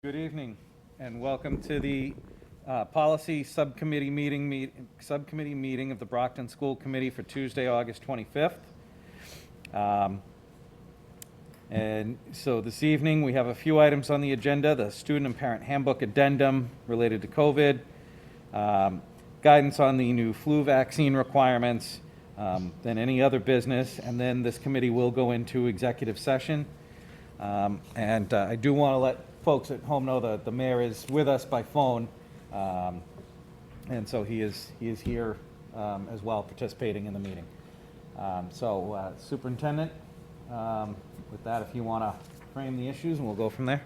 Good evening, and welcome to the Policy Subcommittee meeting of the Brockton School Committee for Tuesday, August 25th. And so this evening, we have a few items on the agenda: the Student and Parent Handbook Addendum related to COVID, guidance on the new flu vaccine requirements, then any other business, and then this committee will go into executive session. And I do want to let folks at home know that the mayor is with us by phone, and so he is here as well, participating in the meeting. Superintendent, with that, if you want to frame the issues, and we'll go from there.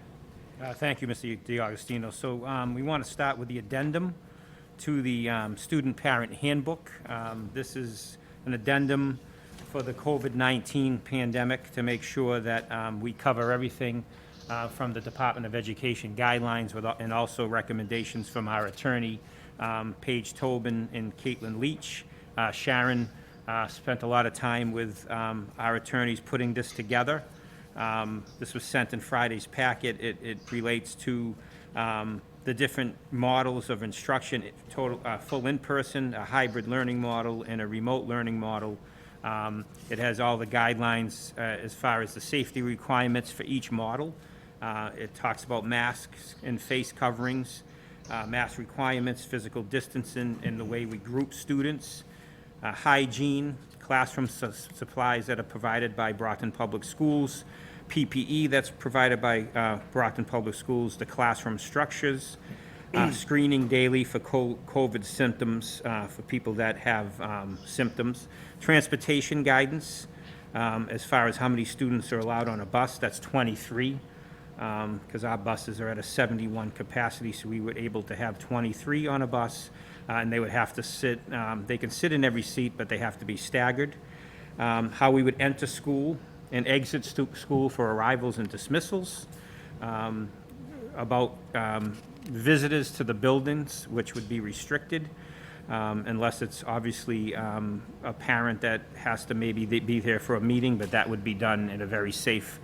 Thank you, Mr. DiAugustino. So we want to start with the addendum to the Student Parent Handbook. This is an addendum for the COVID-19 pandemic to make sure that we cover everything from the Department of Education guidelines and also recommendations from our attorney, Paige Tobin and Caitlin Leach. Sharon spent a lot of time with our attorneys putting this together. This was sent in Friday's packet. It relates to the different models of instruction, full in-person, a hybrid learning model, and a remote learning model. It has all the guidelines as far as the safety requirements for each model. It talks about masks and face coverings, mask requirements, physical distancing, and the way we group students, hygiene, classroom supplies that are provided by Brockton Public Schools, PPE that's provided by Brockton Public Schools, the classroom structures, screening daily for COVID symptoms for people that have symptoms, transportation guidance as far as how many students are allowed on a bus. That's 23. Because our buses are at a 71 capacity, so we were able to have 23 on a bus, and they would have to sit, they can sit in every seat, but they have to be staggered. How we would enter school and exit school for arrivals and dismissals. About visitors to the buildings, which would be restricted, unless it's obviously a parent that has to maybe be there for a meeting, but that would be done in a very safe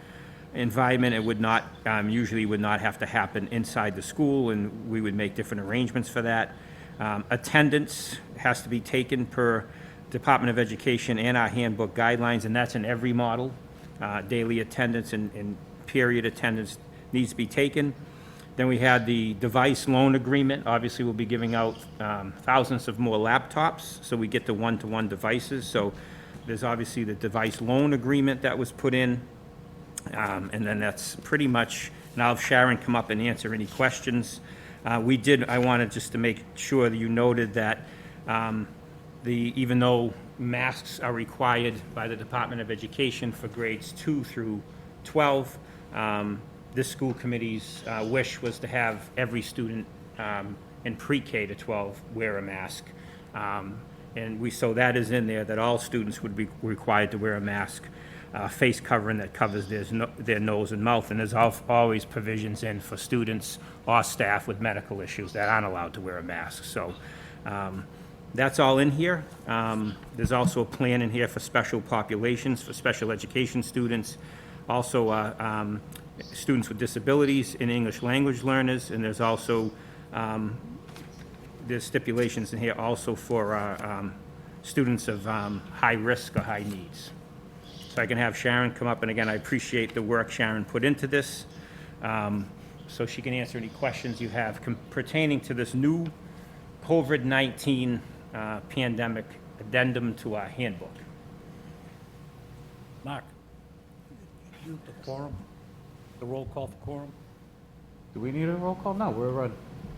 environment. It would not, usually would not have to happen inside the school, and we would make different arrangements for that. Attendance has to be taken per Department of Education and our handbook guidelines, and that's in every model. Daily attendance and period attendance needs to be taken. Then we had the device loan agreement. Obviously, we'll be giving out thousands of more laptops, so we get to one-to-one devices. So there's obviously the device loan agreement that was put in. And then that's pretty much, now if Sharon come up and answer any questions. I wanted just to make sure that you noted that even though masks are required by the Department of Education for grades 2 through 12, this school committee's wish was to have every student in pre-K to 12 wear a mask. So that is in there, that all students would be required to wear a mask. Face covering that covers their nose and mouth, and there's always provisions in for students or staff with medical issues that aren't allowed to wear a mask. So that's all in here. There's also a plan in here for special populations, for special education students, also students with disabilities and English language learners, and there's also there's stipulations in here also for students of high risk or high needs. So I can have Sharon come up, and again, I appreciate the work Sharon put into this, so she can answer any questions you have pertaining to this new COVID-19 pandemic addendum to our handbook. Mark, the quorum, the roll call for quorum? Do we need a roll call? No, we're on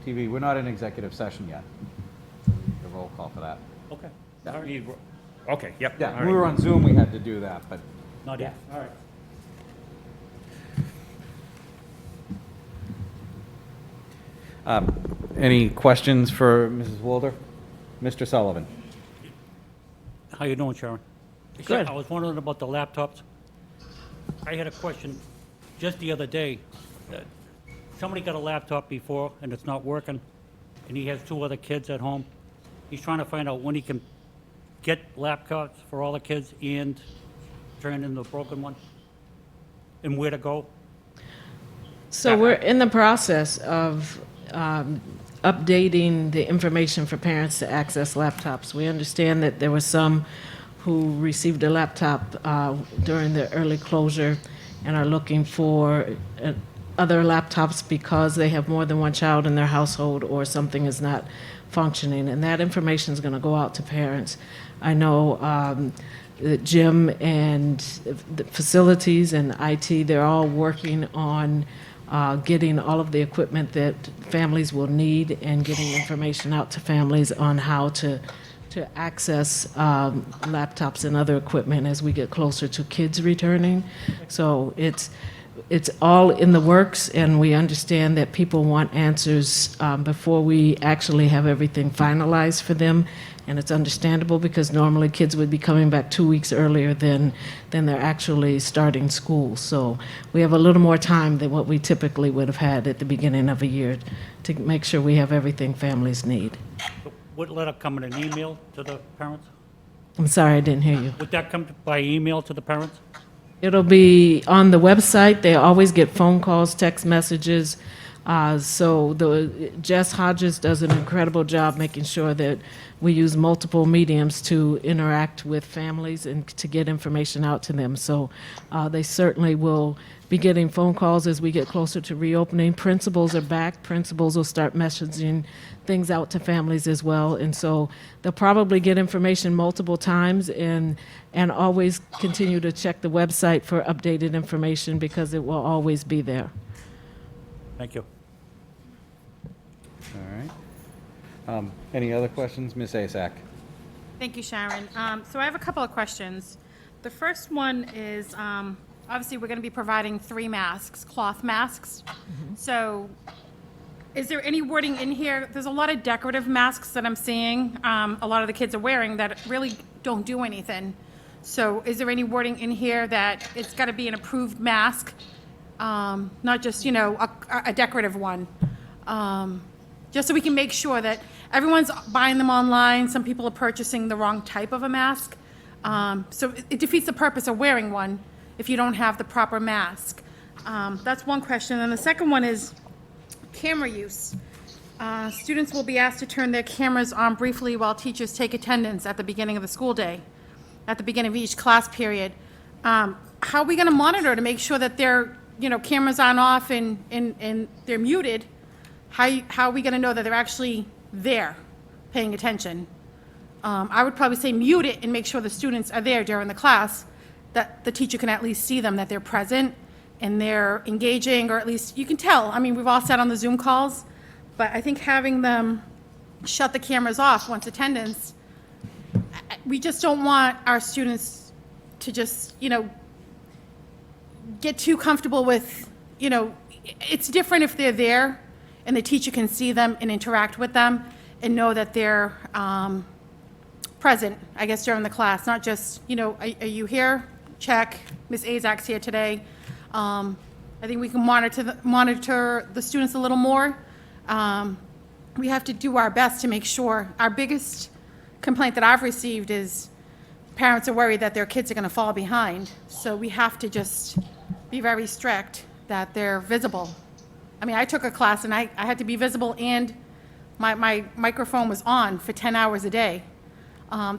TV. We're not in executive session yet. The roll call for that. Okay. Yeah. All right. Okay, yep. Yeah, all we right. were on Zoom, we had to do that, but Not yet. All right. any questions for Mrs. Wolder? Mr. Sullivan? How you doing, Sharon? Good. I was wondering about the laptops. I had a question just the other day. Somebody got a laptop before, and it's not working, and he has 2 other kids at home. He's trying to find out when he can get laptops for all the kids and turn in the broken one, and where to go. So we're in the process of updating the information for parents to access laptops. We understand that there were some who received a laptop during the early closure and are looking for other laptops because they have more than one child in their household or something is not functioning. And that information is going to go out to parents. I know that Jim and the facilities and IT, they're all working on getting all of the equipment that families will need and getting information out to families on how to access laptops and other equipment as we get closer to kids returning. So it's all in the works, and we understand that people want answers before we actually have everything finalized for them. And it's understandable because normally kids would be coming back 2 weeks earlier than they're actually starting school. So we have a little more time than what we typically would have had at the beginning of a year to make sure we have everything families need. Would letter come in an email to the parents? I'm sorry, I didn't hear you. Would that come by email to the parents? It'll be on the website. They always get phone calls, text messages. So Jess Hodges does an incredible job making sure that we use multiple mediums to interact with families and to get information out to them. So they certainly will be getting phone calls as we get closer to reopening. Principals are back. Principals will start messaging things out to families as well. And so they'll probably get information multiple times and always continue to check the website for updated information because it will always be there. Thank you. All right. Any other questions? Ms. Asak? Thank you, Sharon. So I have a couple of questions. The first one is, obviously, we're going to be providing 3 masks, cloth masks. So is there any wording in here? There's a lot of decorative masks that I'm seeing a lot of the kids are wearing that really don't do anything. So is there any wording in here that it's got to be an approved mask, not just, a decorative one? Just so we can make sure that everyone's buying them online. Some people are purchasing the wrong type of a mask. So it defeats the purpose of wearing one if you don't have the proper mask. That's one question. And the second one is camera use. Students will be asked to turn their cameras on briefly while teachers take attendance at the beginning of the school day, at the beginning of each class period. How are we going to monitor to make sure that their cameras aren't off and they're muted? How are we going to know that they're actually there paying attention? I would probably say mute it and make sure the students are there during the class, that the teacher can at least see them, that they're present and they're engaging, or at least you can tell. I mean, we've all sat on the Zoom calls, but I think having them shut the cameras off once attendance, we just don't want our students to just, get too comfortable with, it's different if they're there and the teacher can see them and interact with them and know that they're present, I guess, during the class, not just, are you here? Check. Ms. Azak's here today. I think we can monitor the students a little more. We have to do our best to make sure. Our biggest complaint that I've received is parents are worried that their kids are going to fall behind. So we have to just be very strict that they're visible. I mean, I took a class and I had to be visible and my microphone was on for 10 hours a day.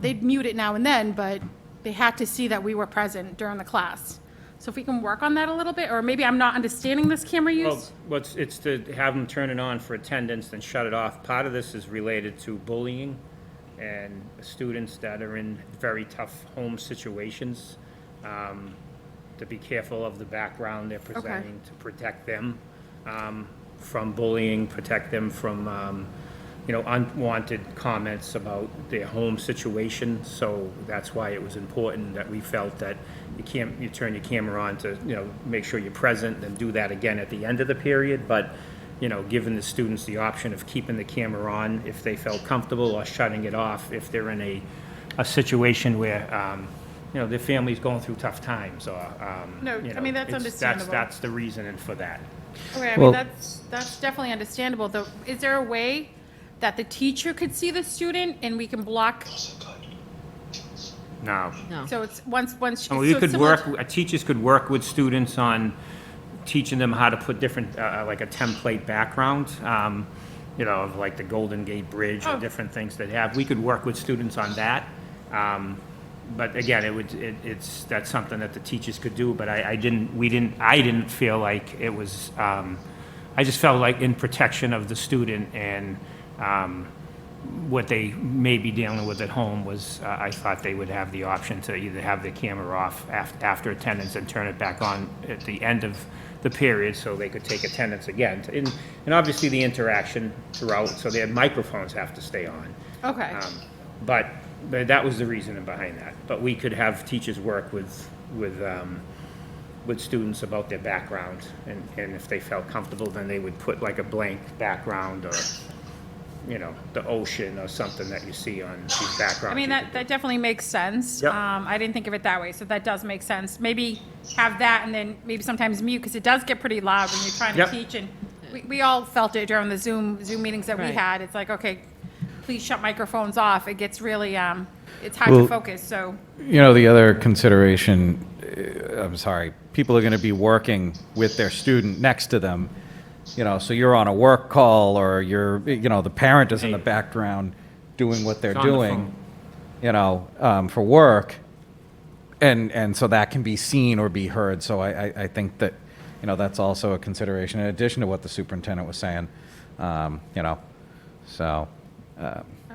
They'd mute it now and then, but they had to see that we were present during the class. So if we can work on that a little bit, or maybe I'm not understanding this camera use? Well, it's to have them turn it on for attendance, then shut it off. Part of this is related to bullying and students that are in very tough home situations, to be careful of the background they're presenting, to protect them from bullying, protect them from unwanted comments about their home situation. So that's why it was important that we felt that you turn your camera on to, make sure you're present, and do that again at the end of the period. But, giving the students the option of keeping the camera on if they felt comfortable, or shutting it off if they're in a situation where, their family's going through tough times, or, No, I mean, that's understandable. That's the reasoning for that. Okay, I mean, that's definitely understandable, though. Is there a way that the teacher could see the student and we can block? No. No. So it's once. Well, teachers could work with students on teaching them how to put different, like a template background, you know, of like the Golden Gate Bridge or Oh. different things that have, we could work with students on that. But again, that's something that the teachers could do, but I didn't feel like it was, I just felt like in protection of the student and, what they may be dealing with at home was, I thought they would have the option to either have the camera off after attendance and turn it back on at the end of the period so they could take attendance again. And obviously the interaction throughout, so their microphones have to stay on. Okay. But that was the reasoning behind that. But we could have teachers work with students about their background, and if they felt comfortable, then they would put like a blank background or, you know, the ocean or something that you see on these background. I mean, that definitely makes sense. Yep. I didn't think of it that way, so that does make sense. Maybe have that and then maybe sometimes mute, because it does get pretty loud when you're trying to Yep. teach. And we all felt it during the Zoom meetings that we Right. had. It's like, okay, please shut microphones off. It gets really, it's hard Well- to focus, so. You know, the other consideration, I'm sorry, people are going to be working with their student next to them, you know, so you're on a work call or the parent is in the background doing what they're It's on the doing, phone. you know, for work. And so that can be seen or be heard. So I think that, you know, that's also a consideration in addition to what the superintendent was saying, you know, so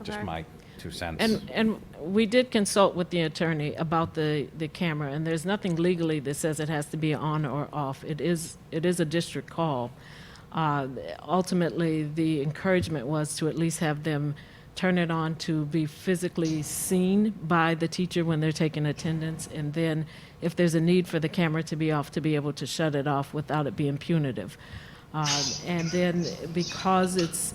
just Okay. my 2 cents. And we did consult with the attorney about the camera, and there's nothing legally that says it has to be on or off. It is a district call. Ultimately, the encouragement was to at least have them turn it on to be physically seen by the teacher when they're taking attendance, and then if there's a need for the camera to be off, to be able to shut it off without it being punitive. And then because it's,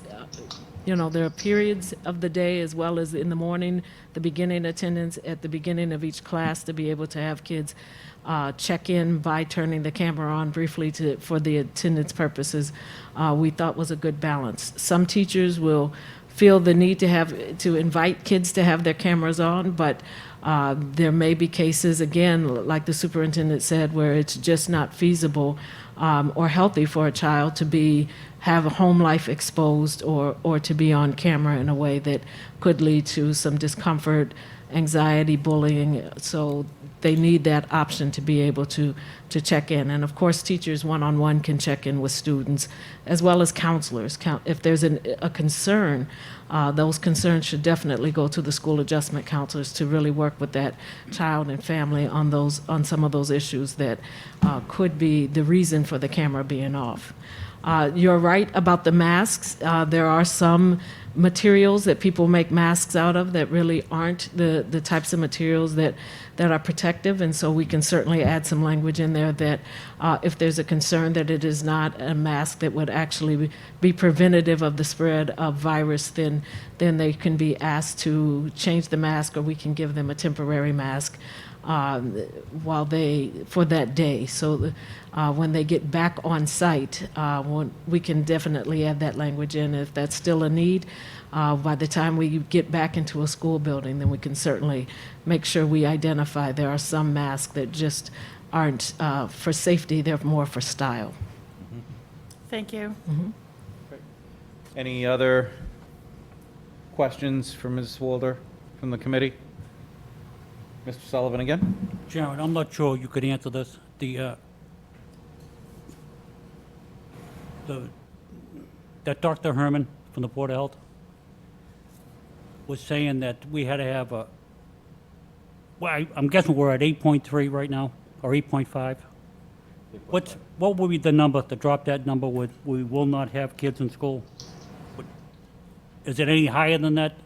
you know, there are periods of the day as well as in the morning, the beginning attendance at the beginning of each class, to be able to have kids check in by turning the camera on briefly for the attendance purposes, we thought was a good balance. Some teachers will feel the need to invite kids to have their cameras on, but there may be cases, again, like the superintendent said, where it's just not feasible or healthy for a child to have a home life exposed or to be on camera in a way that could lead to some discomfort, anxiety, bullying. So they need that option to be able to check in. And of course, teachers one-on-one can check in with students, as well as counselors. If there's a concern, those concerns should definitely go to the school adjustment counselors to really work with that child and family on some of those issues that could be the reason for the camera being off. You're right about the masks. There are some materials that people make masks out of that really aren't the types of materials that are protective, and so we can certainly add some language in there that if there's a concern that it is not a mask that would actually be preventative of the spread of virus, then they can be asked to change the mask, or we can give them a temporary mask for that day. So when they get back on site, we can definitely add that language in. If that's still a need, by the time we get back into a school building, then we can certainly make sure we identify there are some masks that just aren't for safety, they're more for style. Thank you. Any other questions for Ms. Walder from the committee? Mr. Sullivan again? Sharon, I'm not sure you could answer this. That Dr. Herman from the Board of Health was saying that we had to have I'm guessing we're at 8.3 right now, or 8.5. What would be the number, to drop that number, we will not have kids in school? Is it any higher than that?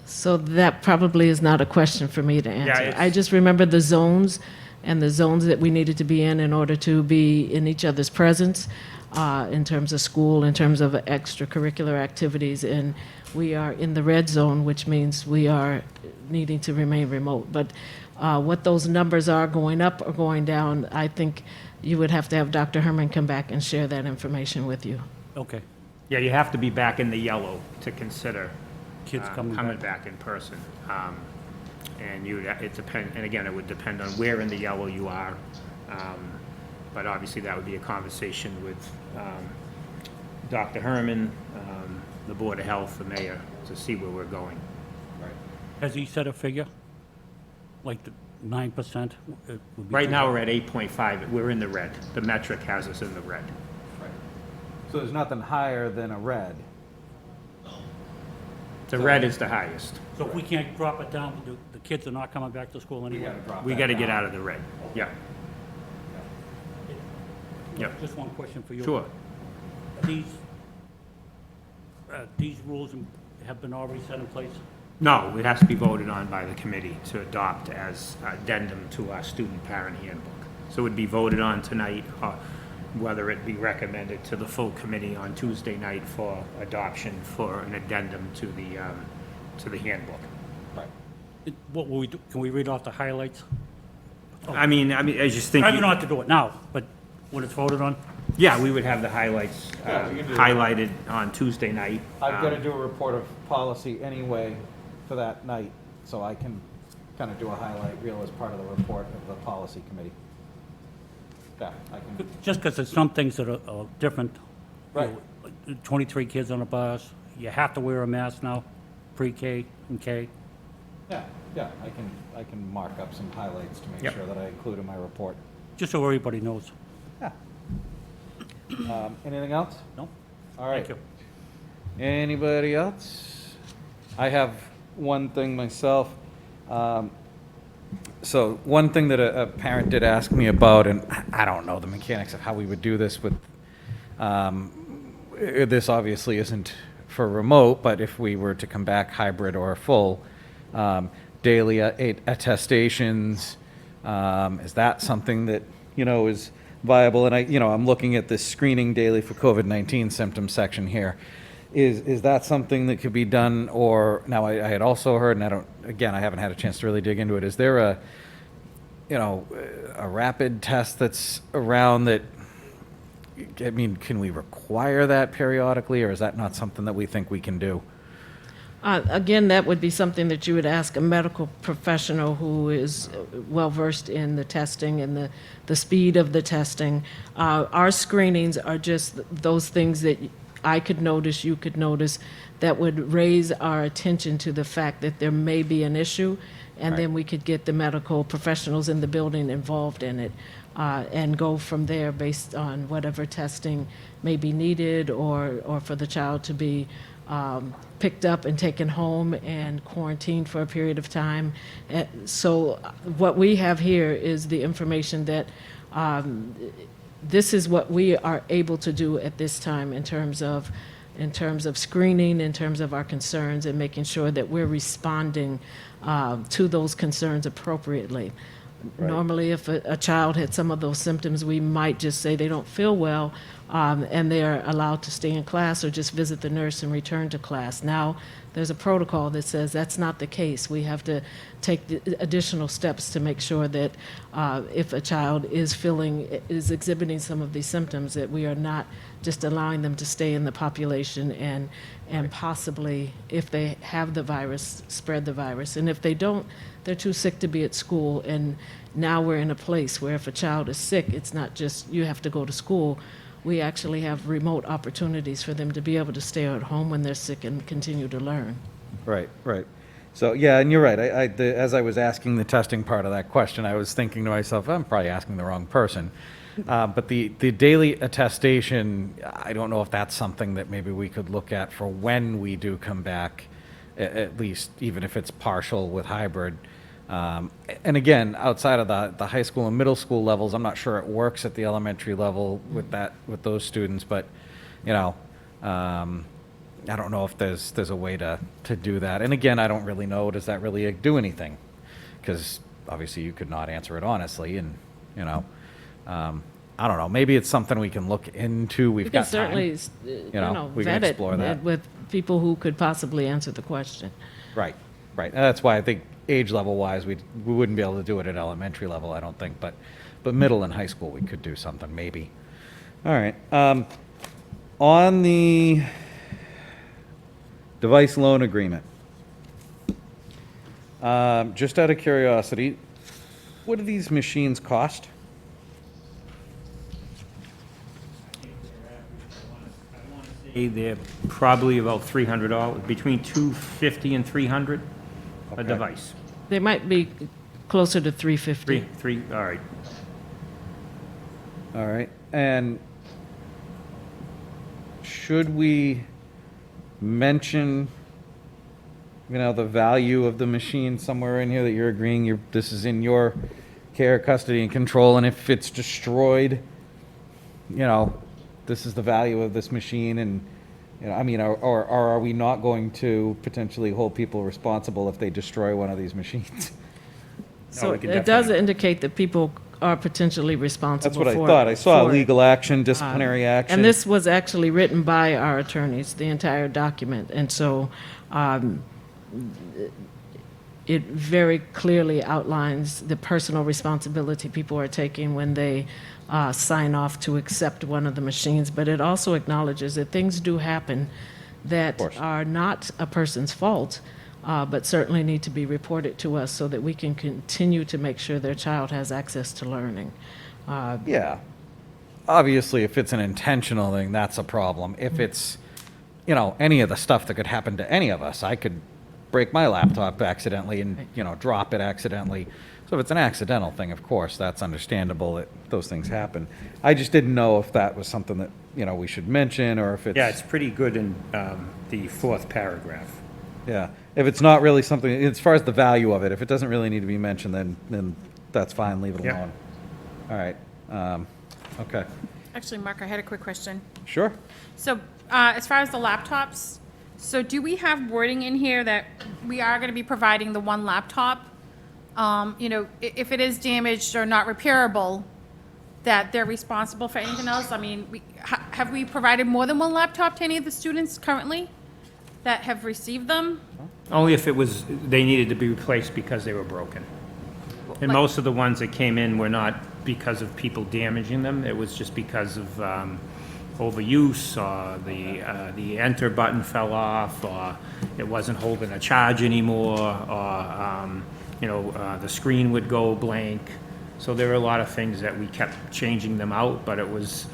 So that probably is not a question for me to answer. it's- I just remember the zones and the zones that we needed to be in order to be in each other's presence, in terms of school, in terms of extracurricular activities. And we are in the red zone, which means we are needing to remain remote. But what those numbers are going up or going down, I think you would have to have Dr. Herman come back and share that information with you. Okay, Yeah, you have to be back in the yellow to consider kids coming back. back in person. And again, it would depend on where in the yellow you are. But obviously, that would be a conversation with Dr. Herman, the Board of Health, the mayor, to see where we're going. Has he set a figure? Like the 9%? Would be Right too now, high. we're at 8.5. We're in the red. The metric has us in the red. So there's nothing higher than a red. The red is the highest. So if we can't drop it down, the kids are not coming back to school anyway? We got to get out of the red. Yeah. Yep. Just one question for you. Sure. These rules have been already set in place? No, it has to be voted on by the committee to adopt as addendum to our student parent handbook. So it would be voted on tonight, whether it be recommended to the full committee on Tuesday night for adoption for an addendum to the handbook. What will we do? Can we read off the highlights? I mean, I just think. I don't have to do it now, but when it's voted on? Yeah, we would have the highlights Yeah, we can do that. highlighted on Tuesday night. I've got to do a report of policy anyway for that night, so I can kind of do a highlight reel as part of the report of the policy committee. Yeah, I can, Just because there's some things that are different. You Right. know, like 23 kids on a bus, you have to wear a mask now, pre-K and K. yeah, I can mark up some highlights to make Yep. sure that I include in my report. Just so everybody knows. Yeah. Anything else? No? All right. Thank you. Anybody else? I have one thing myself. So one thing that a parent did ask me about, and I don't know the mechanics of how we would do this with, this obviously isn't for remote, but if we were to come back hybrid or full, daily attestations, is that something that, is viable? And I'm looking at this screening daily for COVID-19 symptom section here. Is that something that could be done? Or now I had also heard, and I haven't had a chance to really dig into it. Is there a rapid test that's around that? I mean, can we require that periodically, or is that not something that we think we can do? Again, that would be something that you would ask a medical professional who is well-versed in the testing and the speed of the testing. Our screenings are just those things that I could notice, you could notice, that would raise our attention to the fact that there may be an issue, and Right. then we could get the medical professionals in the building involved in it, and go from there based on whatever testing may be needed, or for the child to be picked up and taken home and quarantined for a period of time. So what we have here is the information that this is what we are able to do at this time in terms of screening, in terms of our concerns, and making sure that we're responding to those concerns appropriately. Right. Normally, if a child had some of those symptoms, we might just say they don't feel well, and they're allowed to stay in class or just visit the nurse and return to class. Now, there's a protocol that says that's not the case. We have to take the additional steps to make sure that if a child is exhibiting some of these symptoms, that we are not just allowing them to stay in the population and possibly, if they have the virus, spread the virus. And if they don't, they're too sick to be at school. And now we're in a place where if a child is sick, it's not just you have to go to school. We actually have remote opportunities for them to be able to stay at home when they're sick and continue to learn. Right. So, yeah, and you're right. As I was asking the testing part of that question, I was thinking to myself, I'm probably asking the wrong person. But the daily attestation, I don't know if that's something that maybe we could look at for when we do come back, at least, even if it's partial with hybrid. And again, outside of the high school and middle school levels, I'm not sure it works at the elementary level with those students, but, I don't know if there's a way to do that. And again, I don't really know, does that really do anything? Because obviously you could not answer it honestly, and, I don't know, maybe it's something we can look into. We We've can got certainly, time. We can vet it explore that. with people who could possibly answer the question. Right. And that's why I think age level wise, we wouldn't be able to do it at elementary level, I don't think, but middle and high school, we could do something, maybe. All right. On the device loan agreement, just out of curiosity, what do these machines cost? They're probably about $300, between $250 and $300 a Okay. device. They might be closer to 350. All right. All right, and should we mention, the value of the machine somewhere in here that you're agreeing this is in your care, custody, and control, and if it's destroyed, this is the value of this machine, and, or are we not going to potentially hold people responsible if they destroy one of these machines? So we can it does definitely- indicate that people are potentially responsible That's for what I thought. I saw for it. legal action, disciplinary action. And this was actually written by our attorneys, the entire document. And so it very clearly outlines the personal responsibility people are taking when they sign off to accept one of the machines. But it also acknowledges that things do happen that course. are not a person's fault, but certainly need to be reported to us so that we can continue to make sure their child has access to learning. Yeah. Obviously, if it's an intentional thing, that's a problem. If it's, any of the stuff that could happen to any of us, I could break my laptop accidentally and, drop it accidentally. So if it's an accidental thing, of course, that's understandable that those things happen. I just didn't know if that was something that, we should mention, or if it's. Yeah, it's pretty good in the fourth paragraph. Yeah. If it's not really something, as far as the value of it, if it doesn't really need to be mentioned, then that's fine, leave it Yep. alone. All right. Okay. Actually, Mark, I had a quick question. Sure. So, as far as the laptops, so do we have wording in here that we are gonna be providing the one laptop? If it is damaged or not repairable, that they're responsible for anything else? I mean, have we provided more than one laptop to any of the students currently that have received them? Only if they needed to be replaced because they were broken. And Like- most of the ones that came in were not because of people damaging them, it was just because of overuse, or the enter button fell off, or it wasn't holding a charge anymore, or, the screen would go blank. So there were a lot of things that we kept changing them out, but it was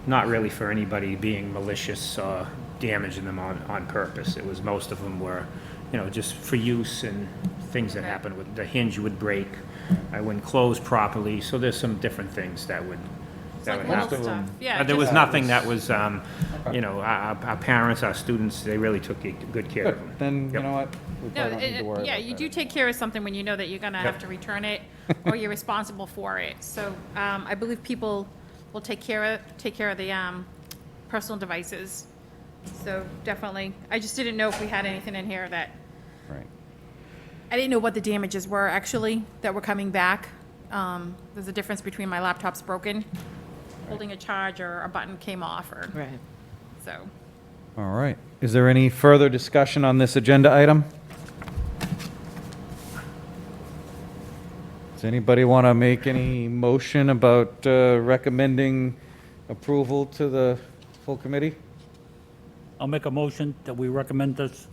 not really for anybody being malicious or damaging them on purpose. It was, most of them were, just for use and things that happened with, the hinge would break, I wouldn't close properly, so there's some different things that would Like little happen. stuff, yeah. There was just- nothing that was, our parents, our students, they really took good care of them. Good. Then, you Yep. know what? We No, probably don't need to worry yeah, about you that. do take care of something when you know that you're gonna have to return it, or you're responsible for it. So, I believe people will take care of the, personal devices. So definitely, I just didn't know if we had anything in here that, Right. I didn't know what the damages were actually, that were coming back. There's a difference between my laptop's broken, holding a charge, or a button came off, or, Right. so. All right. Is there any further discussion on this agenda item? Does anybody want to make any motion about recommending approval to the full committee? I'll make a motion that we recommend this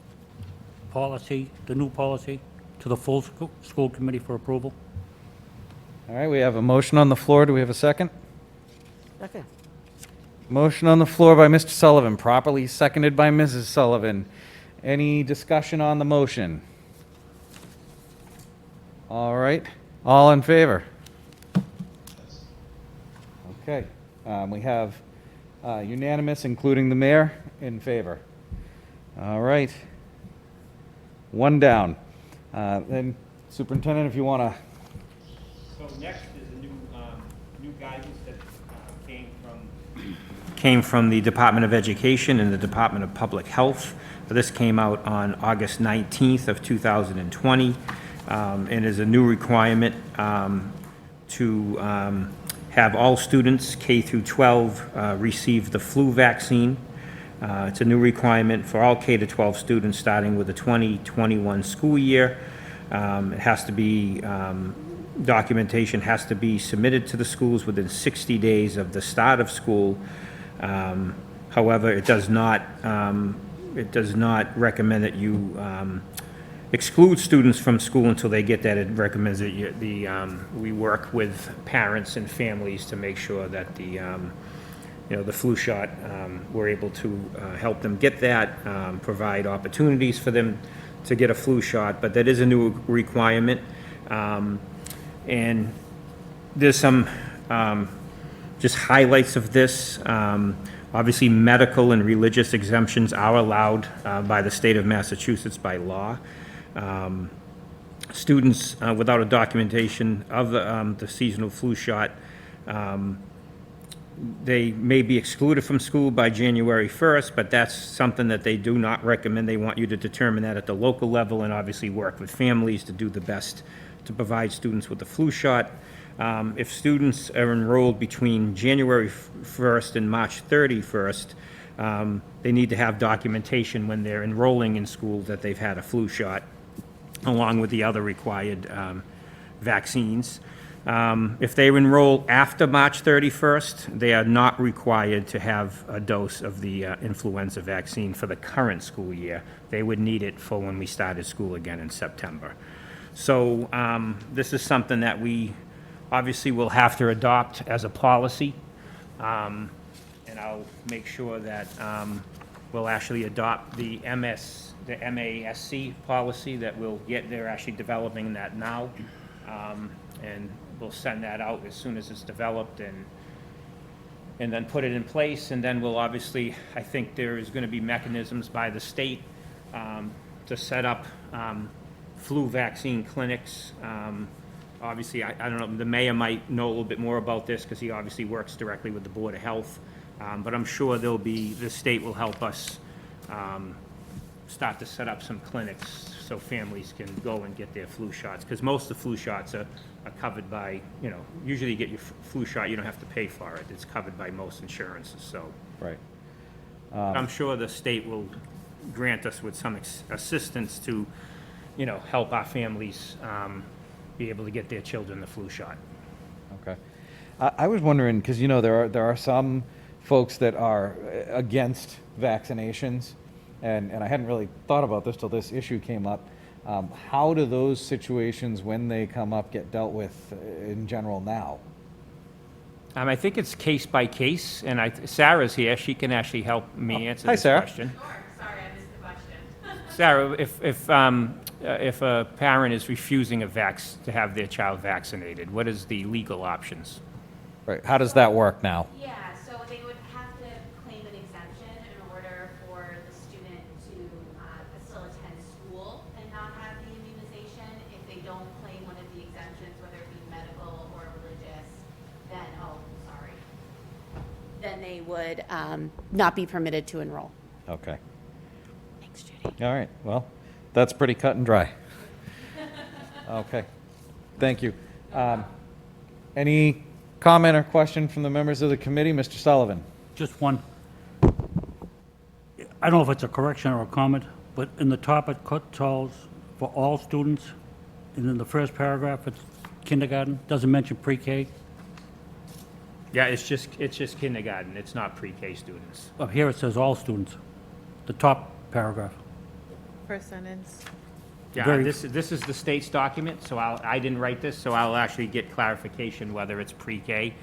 policy, the new policy, to the full school committee for approval. All right, we have a motion on the floor. Do we have a second? Okay. Motion on the floor by Mr. Sullivan, properly seconded by Mrs. Sullivan. Any discussion on the motion? All right, all in favor? Okay, we have unanimous, including the mayor, in favor. All right. One down. Then Superintendent, if you want to, So next is a new guidance that came from the Department of Education and the Department of Public Health. This came out on August 19th of 2020, and is a new requirement to have all students, K through 12, receive the flu vaccine. It's a new requirement for all K to 12 students, starting with the 2021 school year. It has to be, documentation has to be submitted to the schools within 60 days of the start of school. However, it does not recommend that you exclude students from school until they get that. It recommends that we work with parents and families to make sure that the flu shot. We're able to help them get that, provide opportunities for them to get a flu shot, but that is a new requirement. And there's some just highlights of this. Obviously, medical and religious exemptions are allowed by the state of Massachusetts by law. Students without a documentation of the seasonal flu shot, they may be excluded from school by January 1st, but that's something that they do not recommend. They want you to determine that at the local level and obviously work with families to do the best to provide students with the flu shot. If students are enrolled between January 1st and March 31st, they need to have documentation when they're enrolling in school that they've had a flu shot, along with the other required vaccines. If they enroll after March 31st, they are not required to have a dose of the influenza vaccine for the current school year. They would need it for when we started school again in September. So this is something that we obviously will have to adopt as a policy. And I'll make sure that we'll actually adopt the MASC policy that they're actually developing that now. And we'll send that out as soon as it's developed and then put it in place. And then we'll obviously, I think there is going to be mechanisms by the state to set up flu vaccine clinics. Obviously, I don't know, the mayor might know a little bit more about this because he obviously works directly with the Board of Health. But I'm sure the state will help us start to set up some clinics so families can go and get their flu shots. Because most of the flu shots are covered by, usually you get your flu shot, you don't have to pay for it. It's covered by most insurances, so. Right. I'm sure the state will grant us with some assistance to, help our families be able to get their children the flu shot. Okay. I was wondering, because, there are some folks that are against vaccinations, and I hadn't really thought about this till this issue came up. How do those situations, when they come up, get dealt with in general now? I think it's case by case, and Sarah's here. She can actually help me answer Hi, this Sarah. question. Sure, sorry, I missed the question. Sarah, if a parent is refusing to have their child vaccinated, what is the legal options? Right. How does that work now? Yeah, so they would have to claim an exemption in order for the student to still attend school and not have the immunization. If they don't claim one of the exemptions, whether it be medical or religious, then they would not be permitted to enroll. Okay. Thanks, Judy. All right. Well, that's pretty cut and dry. Okay. Thank you. Any comment or question from the members of the committee? Mr. Sullivan? Just one. I don't know if it's a correction or a comment, but in the top it calls for all students, and in the first paragraph, it's kindergarten, doesn't mention pre-K. Yeah, it's just kindergarten. It's not pre-K students. Up here it says all students, the top paragraph. First sentence. Yeah, Very- this is the state's document, so I didn't write this, so I'll actually get clarification whether it's pre-K.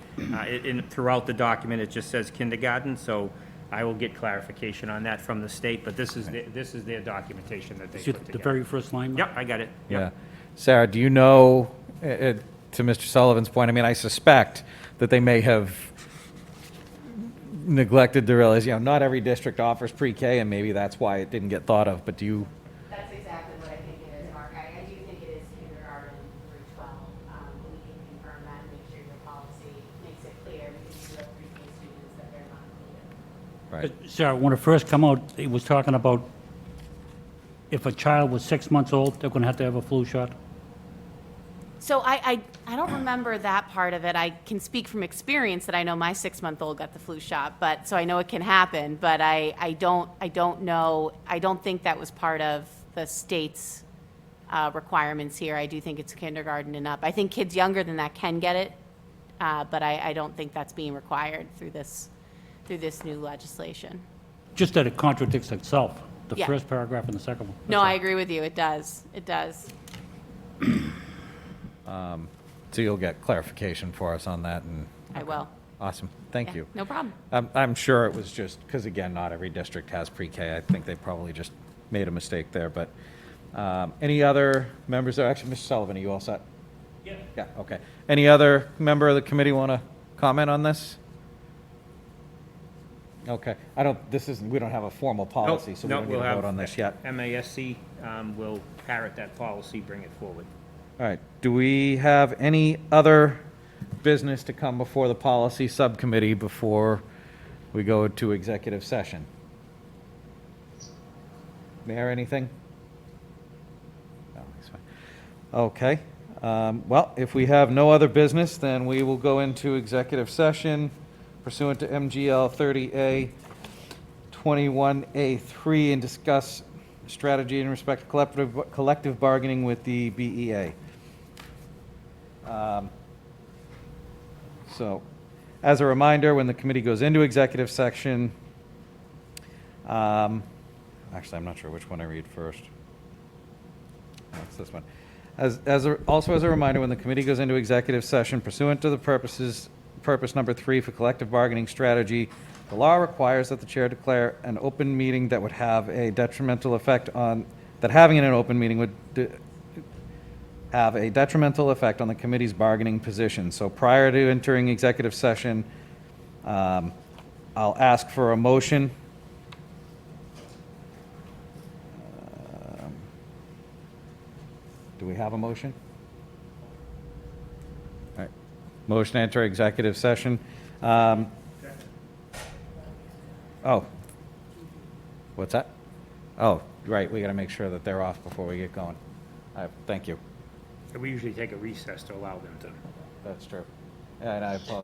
Throughout the document, it just says kindergarten, so I will get clarification on that from the state, but this is their documentation that they Is put it the together. very first line? Yep, I got it. Yeah. Yep. Sarah, do you know, to Mr. Sullivan's point, I suspect that they may have neglected to realize, not every district offers pre-K, and maybe that's why it didn't get thought of, but do you? That's exactly what I think it is, Mark. I do think it is kindergarten through 12. But we can confirm that and make sure your policy makes it clear because you have pre-K students that they're not included. Right. Sarah, when it first come out, it was talking about if a child was 6 months old, they're going to have a flu shot. So I don't remember that part of it. I can speak from experience that I know my 6-month-old got the flu shot, but so I know it can happen. But I don't know. I don't think that was part of the state's requirements here. I do think it's kindergarten and up. I think kids younger than that can get it, but I don't think that's being required through this new legislation. Just that it contradicts itself, the Yeah. first paragraph and the second one. No, I agree with you. It does. It does. So you'll get clarification for us on that, and I will. Awesome, thank Yeah, you. No problem. I'm sure it was just, because again, not every district has pre-K. I think they probably just made a mistake there, but any other members, actually, Mr. Sullivan, are you all set? Yeah. Yeah, okay. Any other member of the committee want to comment on this? Okay, we don't have a formal policy, so we don't need to vote on this yet. MASC will parrot that policy, bring it forward. All right, do we have any other business to come before the policy subcommittee before we go to executive session? Mayor, anything? No, that's fine. Okay, well, if we have no other business, then we will go into executive session pursuant to MGL 30A 21A3 and discuss strategy in respect to collective bargaining with the BEA. So, as a reminder, when the committee goes into executive session, actually, I'm not sure which one I read first. No, it's this one. Also as a reminder, when the committee goes into executive session pursuant to the purpose number 3 for collective bargaining strategy, the law requires that the chair declare an open meeting that would have a detrimental effect on, that having an open meeting would have a detrimental effect on the committee's bargaining position. So prior to entering executive session, I'll ask for a motion. Do we have a motion? All right. Motion to enter executive session. Oh. What's that? Oh, right, we got to make sure that they're off before we get going. Thank you. We usually take a recess to allow them to. That's true. And I apologize.